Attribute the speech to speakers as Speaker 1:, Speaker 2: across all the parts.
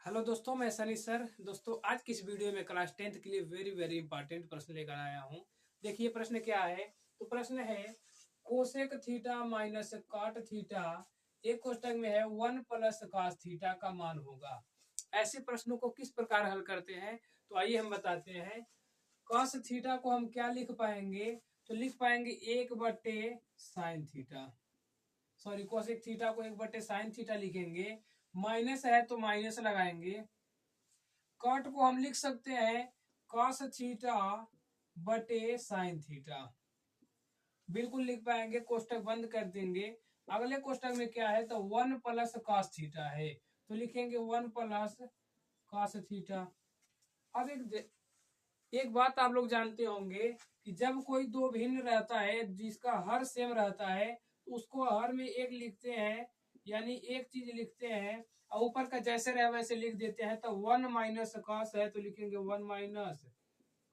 Speaker 1: Hello दोस्तों, मैं Sunny sir. दोस्तों, आज की इस वीडियो में क्लास 10th के लिए वेरी वेरी इंपॉर्टेंट प्रश्न लेकर आया हूं। देखिए प्रश्न क्या है। तो प्रश्न है cosec theta minus cot theta एक कोष्टक में है 1 प्लस कॉस थीटा का मान होगा। ऐसे प्रश्नों को किस प्रकार हल करते हैं, तो आइए हम बताते हैं। कॉस थीटा को हम क्या लिख पाएंगे, तो लिख पाएंगे 1/sin theta. Sorry, cosec theta को 1/sin थीटा लिखेंगे। माइनस है तो माइनस लगाएंगे। कॉट को हम लिख सकते हैं कॉस थीटा बटे साइन थीटा। बिल्कुल लिख पाएंगे। कोष्टक बंद कर देंगे। अगले कोष्टक में क्या है, तो 1 प्लस कॉस थीटा है, तो लिखेंगे 1 प्लस कॉस थीटा। अब एक बात आप लोग जानते होंगे कि जब कोई दो भिन्न रहता है जिसका हर सेम रहता है, तो उसको हर में एक लिखते हैं, यानी एक चीज लिखते हैं और ऊपर का जैसे रहे वैसे लिख देते हैं। तो 1 माइनस कॉस है तो लिखेंगे 1 माइनस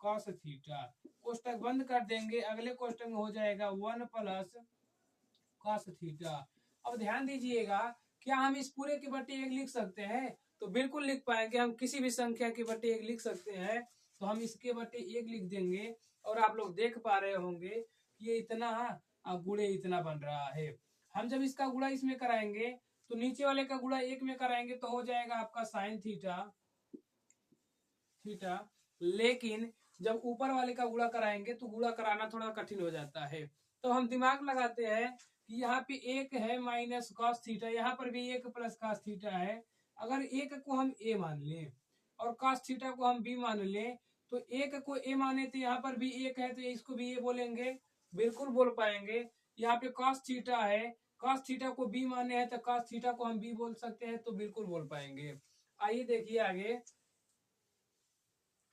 Speaker 1: कॉस थीटा। कोष्टक बंद कर देंगे। अगले कोष्टक में हो जाएगा 1 प्लस कॉस थीटा। अब ध्यान दीजिएगा, क्या हम इस पूरे के बटे एक लिख सकते हैं, तो बिल्कुल लिख पाएंगे। हम किसी भी संख्या के बटे एक लिख सकते हैं, तो हम इसके बटे एक लिख देंगे। और आप लोग देख पा रहे होंगे कि ये इतना गुणे इतना बन रहा है। हम जब इसका गुणा इसमें कराएंगे, तो नीचे वाले का गुणा एक में कराएंगे तो हो जाएगा आपका साइन थीटा थीटा। लेकिन जब ऊपर वाले का गुणा कराएंगे तो गुणा कराना थोड़ा कठिन हो जाता है। तो हम दिमाग लगाते हैं कि यहाँ पे एक है माइनस कॉस थीटा, यहाँ पर भी एक प्लस कॉस थीटा है। अगर एक को हम ए मान लें और कॉस थीटा को हम बी मान लें, तो एक को ए माने तो यहाँ पर भी एक है, तो इसको भी ए बोलेंगे। बिल्कुल बोल पाएंगे। यहाँ पे कॉस थीटा है, कॉस थीटा को बी माने हैं तो कॉस थीटा को हम बी बोल सकते हैं, तो बिल्कुल बोल पाएंगे। आइए देखिए आगे।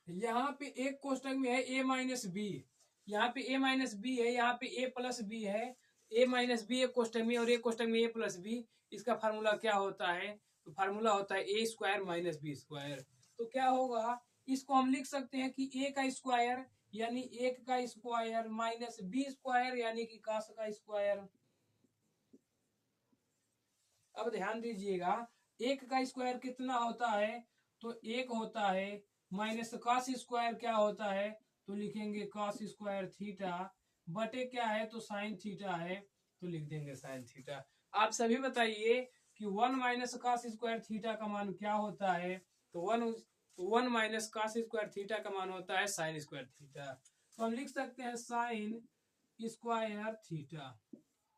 Speaker 1: यहाँ पे एक कोष्टक में है ए माइनस बी, यहाँ पे ए माइनस बी है, यहाँ पे ए प्लस बी है। ए माइनस बी एक कोष्टक में और एक कोष्टक में ए प्लस बी। इसका फार्मूला क्या होता है, तो फार्मूला होता है ए स्क्वायर माइनस बी स्क्वायर। तो क्या होगा, इसको हम लिख सकते हैं कि ए का स्क्वायर यानी एक का स्क्वायर माइनस बी स्क्वायर यानी कि कास का स्क्वायर। अब ध्यान दीजिएगा, एक का स्क्वायर कितना होता है, तो एक होता है। माइनस कॉस स्क्वायर क्या होता है, तो लिखेंगे कॉस स्क्वायर थीटा बटे क्या है, तो साइन थीटा है, तो लिख देंगे साइन थीटा। आप सभी बताइए कि 1 माइनस कॉस स्क्वायर थीटा का मान क्या होता है, तो 1 माइनस कॉस स्क्वायर थीटा का मान होता है साइन स्क्वायर थीटा। तो हम लिख सकते हैं साइन स्क्वायर थीटा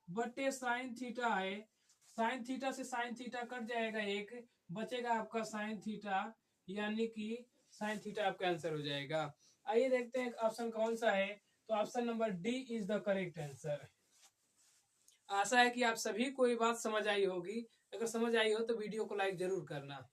Speaker 1: बटे साइन थीटा है। साइन थीटा से साइन थीटा कट जाएगा, एक बचेगा आपका साइन थीटा, यानी कि साइन थीटा आपका आंसर हो जाएगा। आइए देखते हैं ऑप्शन कौन सा है, तो option number D is the correct answer. आशा है कि आप सभी को ये बात समझ आई होगी। अगर समझ आई हो तो वीडियो को लाइक जरूर करना।